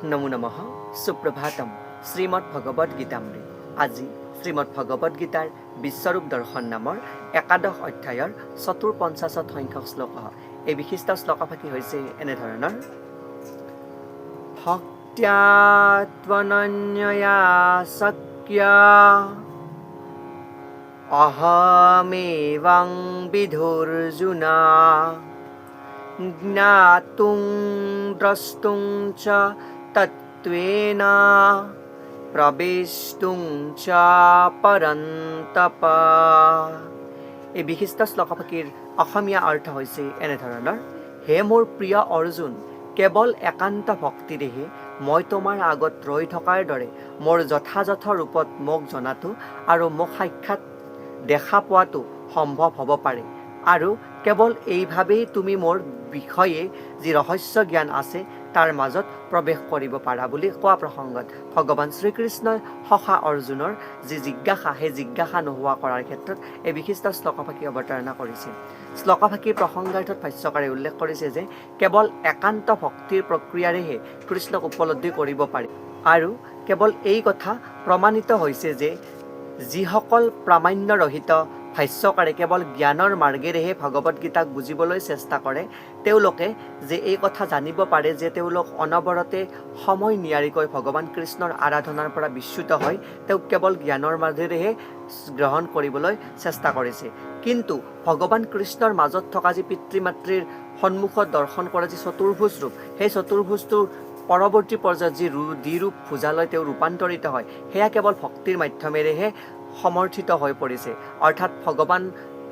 নমো নমঃ সুপ্ৰভাতম শ্ৰীমদ্ভগৱদ্গীতামৃত। আজি শ্ৰীমদ্ভগৱদ্গীতাৰ বিশ্বৰূপ দৰ্শন নামৰ একাদশ অধ্যায়ৰ ৪৫ সংখ্যক শ্লোক। এই বিশিষ্ট শ্লোকফাকি হৈছে এনেধৰণৰ: ভক্ত্যা ত্বনন্যয়া সখ্যা অহমেবাং বিধুৰ্জুনা জ্ঞাতুং দ্ৰষ্টুং চ তত্ত্বেন প্ৰবেষ্টুং চ পৰন্তপ। এই বিশিষ্ট শ্লোকফাকিৰ অসমীয়া অৰ্থ হৈছে এনেধৰণৰ: হে মোৰ প্ৰিয় অৰ্জুন, কেৱল একান্ত ভক্তিৰেহে মই তোমাৰ আগত ৰৈ থকাৰ দৰে মোৰ যথাযথ ৰূপত মোক জনাটো আৰু মোক সাক্ষাৎ দেখা পোৱাটো সম্ভৱ হ'ব পাৰে। আৰু কেৱল এইভাৱেই তুমি মোৰ বিষয়ে যি ৰহস্য জ্ঞান আছে তাৰ মাজত প্ৰৱেশ কৰিব পাৰা বুলি কোৱা প্ৰসংগত ভগৱান শ্ৰীকৃষ্ণই সখা অৰ্জুনৰ যি জিজ্ঞাসা, সেই জিজ্ঞাসা নোহোৱা কৰাৰ ক্ষেত্ৰত এই বিশিষ্ট শ্লোকফাকি অৱতাৰণা কৰিছিল। শ্লোকফাকিৰ প্ৰসংগাৰ্থত ভাষ্যকাৰে উল্লেখ কৰিছে যে কেৱল একান্ত ভক্তিৰ প্ৰক্ৰিয়াৰেহে কৃষ্ণক উপলব্ধি কৰিব পাৰি। আৰু কেৱল এই কথা প্ৰমাণিত হৈছে যে যিসকল প্ৰামাণ্যৰহিত ভাষ্যকাৰে কেৱল জ্ঞানৰ মাৰ্গেৰেহে ভগৱদ্গীতাক বুজিবলৈ চেষ্টা কৰে, তেওঁলোকে যে এই কথা জানিব পাৰে যে তেওঁলোক অনবৰতে সময় নিয়াৰিকৈ ভগৱান কৃষ্ণৰ আৰাধনাৰ পৰা বিচ্যুত হয়, তেওঁক কেৱল জ্ঞানৰ মাজেৰেহে গ্ৰহণ কৰিবলৈ চেষ্টা কৰিছে। কিন্তু ভগৱান কৃষ্ণৰ মাজত থকা যি পিতৃ মাতৃৰ সন্মুখত দৰ্শন কৰা যি চতুৰ্ভুজ ৰূপ, সেই চতুৰ্ভুজটোৰ পৰৱৰ্তী পৰ্যায়ত যি দ্বিৰূপ ভুজালৈ তেওঁ ৰূপান্তৰিত হয়, সেয়া কেৱল ভক্তিৰ মাধ্যমেৰেহে সমৰ্থিত হৈ পৰিছে। অৰ্থাৎ ভগৱান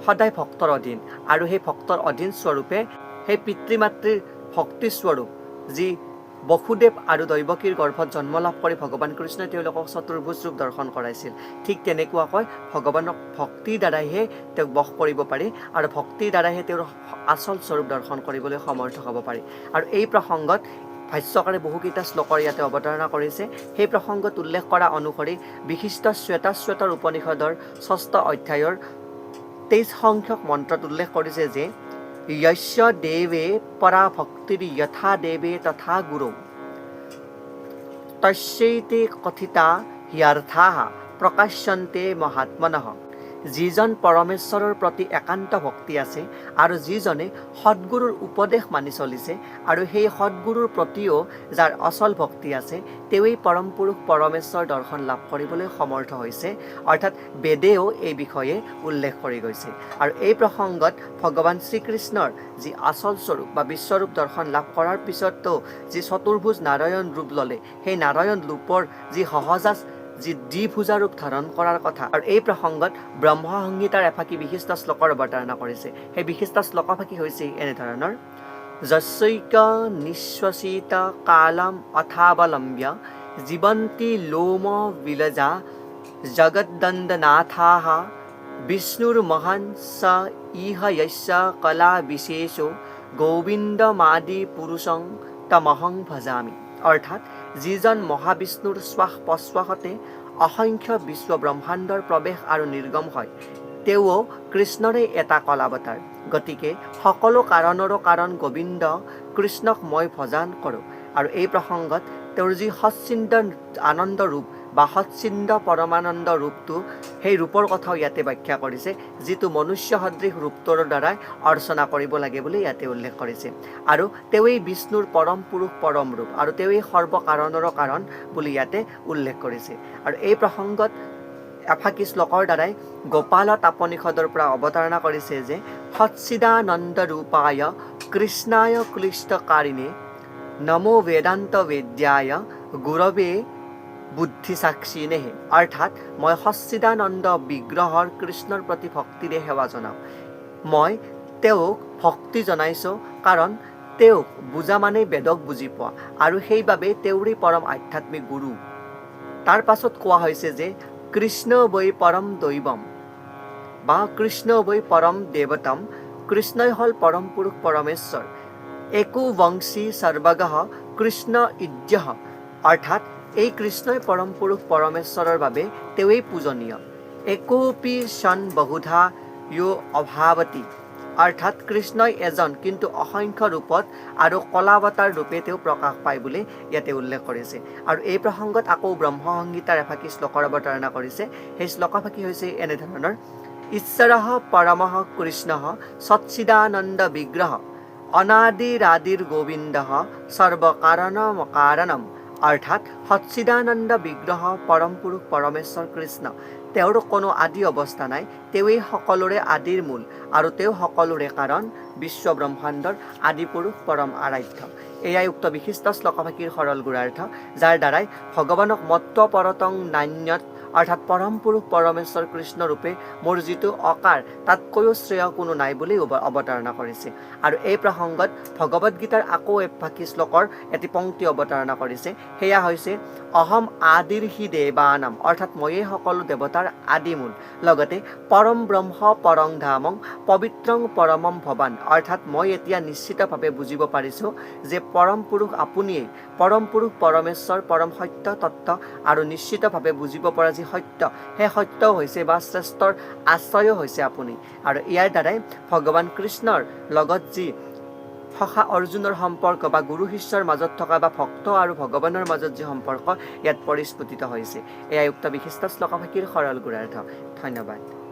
সদায় ভক্তৰ অধীন, আৰু সেই ভক্তৰ অধীন স্বৰূপে সেই পিতৃ মাতৃৰ ভক্তিস্বৰূপ যি বসুদেৱ আৰু দৈৱকীৰ গৰ্ভত জন্ম লাভ কৰি ভগৱান কৃষ্ণই তেওঁলোকক চতুৰ্ভুজ ৰূপ দৰ্শন কৰাইছিল। ঠিক তেনেকুৱাকৈ ভগৱানক ভক্তিৰ দ্বাৰাইহে তেওঁক বশ কৰিব পাৰি, আৰু ভক্তিৰ দ্বাৰাইহে তেওঁৰ আচল স্বৰূপ দৰ্শন কৰিবলৈ সমৰ্থ হ'ব পাৰি। আৰু এই প্ৰসংগত ভাষ্যকাৰে বহুকেইটা শ্লোকৰ ইয়াতে অৱতাৰণা কৰিছে। সেই প্ৰসংগত উল্লেখ কৰা অনুসৰি বিশিষ্ট শ্বেতাশ্বেতৰ উপনিষদৰ ৬ষ্ঠ অধ্যায়ৰ ২৩ সংখ্যক মন্ত্ৰত উল্লেখ কৰিছে যে য়স্য দেৱে পৰা ভক্তিৰ যথা দেৱে তথা গুৰু তস্যৈতে কথিতা হ্যৰ্থা প্ৰকাশ্যন্তে মহাত্মনঃ। যিজন পৰমেশ্বৰৰ প্ৰতি একান্ত ভক্তি আছে আৰু যিজনে সদ্গুৰুৰ উপদেশ মানি চলিছে, আৰু সেই সদ্গুৰুৰ প্ৰতিও যাৰ অচল ভক্তি আছে, তেওঁৱেই পৰম পুৰুষ পৰমেশ্বৰ দৰ্শন লাভ কৰিবলৈ সমৰ্থ হৈছে। অৰ্থাৎ বেদেও এই বিষয়ে উল্লেখ কৰি গৈছে। আৰু এই প্ৰসংগত ভগৱান শ্ৰীকৃষ্ণৰ যি আচল স্বৰূপ বা বিশ্বৰূপ দৰ্শন লাভ কৰাৰ পিছতো যি চতুৰ্ভুজ নাৰায়ণ ৰূপ ল'লে, সেই নাৰায়ণ ৰূপৰ যি সহজাত যি দ্বিভুজা ৰূপ ধাৰণ কৰাৰ কথা, আৰু এই প্ৰসংগত ব্ৰহ্ম সংহিতাৰ এফাকি বিশিষ্ট শ্লোকৰ অৱতাৰণা কৰিছে। সেই বিশিষ্ট শ্লোকফাকি হৈছে এনেধৰণৰ: যস্যৈক নিঃশ্বসিত কালম অথাৱলম্ব্য জীৱন্তি লোম বিলজা জগদ্দণ্ডনাথাঃ বিষ্ণুৰ মহান স ইহ য়স্য কলা বিশেষো গোবিন্দমাদি পুৰুষং তমহং ভজামি। অৰ্থাৎ যিজন মহাবিষ্ণুৰ শ্বাস প্ৰশ্বাসতে অসংখ্য বিশ্ব ব্ৰহ্মাণ্ডৰ প্ৰৱেশ আৰু নিৰ্গম হয়, তেওঁ কৃষ্ণৰে এটা কলাৱতাৰ। গতিকে সকলো কাৰণৰো কাৰণ গোবিন্দ কৃষ্ণক মই ভজন কৰোঁ। আৰু এই প্ৰসংগত তেওঁৰ যি সচ্চিন্দ আনন্দ ৰূপ বা সচ্চিন্দ পৰমানন্দ ৰূপটো, সেই ৰূপৰ কথাও ইয়াতে ব্যাখ্যা কৰিছে, যিটো মনুষ্য সদৃশ ৰূপটোৰ দ্বাৰাই অৰ্চনা কৰিব লাগে বুলি ইয়াতে উল্লেখ কৰিছে। আৰু তেওঁৱেই বিষ্ণুৰ পৰম পুৰুষ পৰম ৰূপ, আৰু তেওঁৱেই সৰ্বকাৰণৰো কাৰণ বুলি ইয়াতে উল্লেখ কৰিছে। আৰু এই প্ৰসংগত এফাকি শ্লোকৰ দ্বাৰাই গোপাল তাপনিষদৰ পৰা অৱতাৰণা কৰিছে যে সচ্চিদানন্দ ৰূপায় কৃষ্ণায় ক্লিষ্টকাৰিণে নমো বেদান্ত বেদ্যায় গুৰৱে বুদ্ধিসাক্ষিণে। অৰ্থাৎ মই সচ্চিদানন্দ বিগ্ৰহৰ কৃষ্ণৰ প্ৰতি ভক্তিৰে সেৱা জনাওঁ। মই তেওঁক ভক্তি জনাইছোঁ, কাৰণ তেওঁক বুজা মানে বেদক বুজি পোৱা, আৰু সেইবাবে তেওঁৰেই পৰম আধ্যাত্মিক গুৰু। তাৰ পাছত কোৱা হৈছে যে কৃষ্ণ বৈ পৰম দৈৱম বা কৃষ্ণ বৈ পৰম দেৱতম। কৃষ্ণই হ'ল পৰম পুৰুষ পৰমেশ্বৰ। একো বংশী সৰ্বগঃ কৃষ্ণ ইজ্ঞঃ। অৰ্থাৎ এই কৃষ্ণই পৰম পুৰুষ পৰমেশ্বৰৰ বাবে তেওঁৱেই পূজনীয়। একোপি সন বহুধা য়ো অভাৱতি অৰ্থাৎ কৃষ্ণই এজন কিন্তু অসংখ্য ৰূপত আৰু কলাৱতাৰ ৰূপে তেওঁ প্ৰকাশ পায় বুলি ইয়াতে উল্লেখ কৰিছে। আৰু এই প্ৰসংগত আকৌ ব্ৰহ্মসংগীতাৰ এফাকি শ্লোকৰ অৱতাৰণা কৰিছে। সেই শ্লোকফাকি হৈছে এনেধৰণৰ: ঈশ্বৰঃ পৰমঃ কৃষ্ণঃ সচ্চিদানন্দ বিগ্ৰহ অনাদিৰাদিৰ গোবিন্দঃ সৰ্বকাৰণম কাৰণম। অৰ্থাৎ সচ্চিদানন্দ বিগ্ৰহ পৰম পুৰুষ পৰমেশ্বৰ কৃষ্ণ, তেওঁৰ কোনো আদি অৱস্থা নাই, তেওঁৱেই সকলোৰে আদিৰ মূল আৰু তেওঁ সকলোৰে কাৰণ, বিশ্ব ব্ৰহ্মাণ্ডৰ আদি পুৰুষ পৰম আৰাধ্য। এয়াই উক্ত বিশিষ্ট শ্লোকফাকিৰ সৰল গুণাৰ্থ, যাৰ দ্বাৰাই ভগৱানক মত্ত পৰতং নান্যত অৰ্থাৎ পৰম পুৰুষ পৰমেশ্বৰ কৃষ্ণ ৰূপে মোৰ যিটো অকাৰ তাতকৈও শ্ৰেয় কোনো নাই বুলি অৱতাৰণা কৰিছে। আৰু এই প্ৰসংগত ভগৱদ গীতাৰ আকৌ এফাকি শ্লোকৰ এটি পংক্তি অৱতাৰণা কৰিছে। সেয়া হৈছে অহম আদিৰ হি দেৱানাম, অৰ্থাৎ ময়েই সকলো দেৱতাৰ আদিমূল। লগতে পৰম ব্ৰহ্ম পৰং ধামং পবিত্ৰং পৰমম ভৱান, অৰ্থাৎ মই এতিয়া নিশ্চিতভাৱে বুজিব পাৰিছোঁ যে পৰম পুৰুষ আপুনিয়েই, পৰম পুৰুষ পৰমেশ্বৰ পৰম সত্য তত্ত্ব আৰু নিশ্চিতভাৱে বুজিব পৰা যি সত্য, সেই সত্যও হৈছে বা শ্ৰেষ্ঠৰ আশ্ৰয়ো হৈছে আপুনি। আৰু ইয়াৰ দ্বাৰাই ভগৱান কৃষ্ণৰ লগত যি সখা অৰ্জুনৰ সম্পৰ্ক বা গুৰু শিষ্যৰ মাজত থকা বা ভক্ত আৰু ভগৱানৰ মাজত যি সম্পৰ্ক ইয়াত পৰিস্ফুটিত হৈছে। এয়াই উক্ত বিশিষ্ট শ্লোকফাকিৰ সৰল গুণাৰ্থ। ধন্যবাদ।